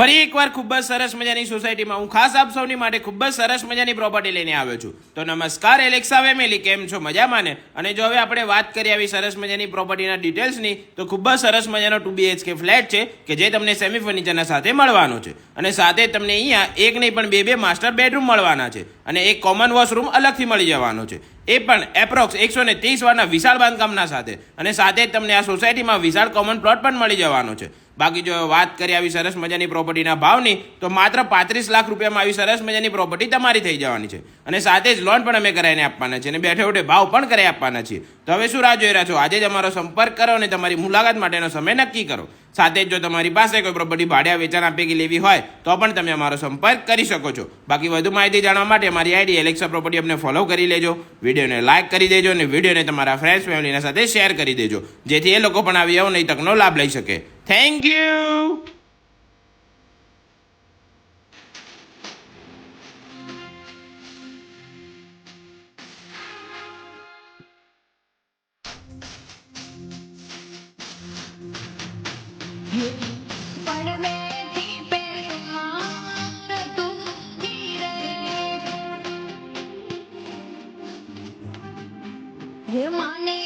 ફરી એકવાર ખૂબ જ સરસ મજાની સોસાયટીમાં હું ખાસ આપ સૌની માટે ખૂબ જ સરસ મજાની પ્રોપર્ટી લઈને આવ્યો છું. તો નમસ્કાર એલેક્સા ફેમિલી, કેમ છો? મજામાં ને? અને જો હવે આપણે વાત કરીએ આવી સરસ મજાની પ્રોપર્ટીના ડિટેલ્સની, તો ખૂબ જ સરસ મજાનો 2BHK ફ્લેટ છે કે જે તમને સેમી ફર્નિચરના સાથે મળવાનો છે. અને સાથે તમને અહીંયા એક નહીં પણ બે માસ્ટર બેડરૂમ મળવાના છે અને એક કોમન વોશરૂમ અલગથી મળી જવાનો છે. એ પણ એપ્રોક્સ 130 વારના વિશાળ બાંધકામના સાથે. અને સાથે જ તમને આ સોસાયટીમાં વિશાળ કોમન પ્લોટ પણ મળી જવાનો છે. બાકી જો વાત કરીએ આવી સરસ મજાની પ્રોપર્ટીના ભાવની, તો માત્ર 35 લાખ રૂપિયામાં આવી સરસ મજાની પ્રોપર્ટી તમારી થઈ જવાની છે. અને સાથે જ લોન પણ અમે કરાવીને આપવાના છે અને બેઠે બેઠે ભાવ પણ કરી આપવાના છીએ. તો હવે શું રાહ જોઈ રહ્યા છો? આજે જ અમારો સંપર્ક કરો અને તમારી મુલાકાત માટેનો સમય નક્કી કરો. સાથે જ જો તમારી પાસે કોઈ પ્રોપર્ટી ભાડે વેચાણ આપી કે લેવી હોય તો પણ તમે અમારો સંપર્ક કરી શકો છો. બાકી વધુ માહિતી જાણવા માટે અમારી આઈડી એલેક્સા પ્રોપર્ટી અમને ફોલો કરી લેજો, વિડીયોને લાઇક કરી દેજો અને વિડીયોને તમારા ફ્રેન્ડ્સ ફેમિલીના સાથે શેર કરી દેજો, જેથી એ લોકો પણ આવી અવનવી તકનો લાભ લઈ શકે. Thank you. हे माने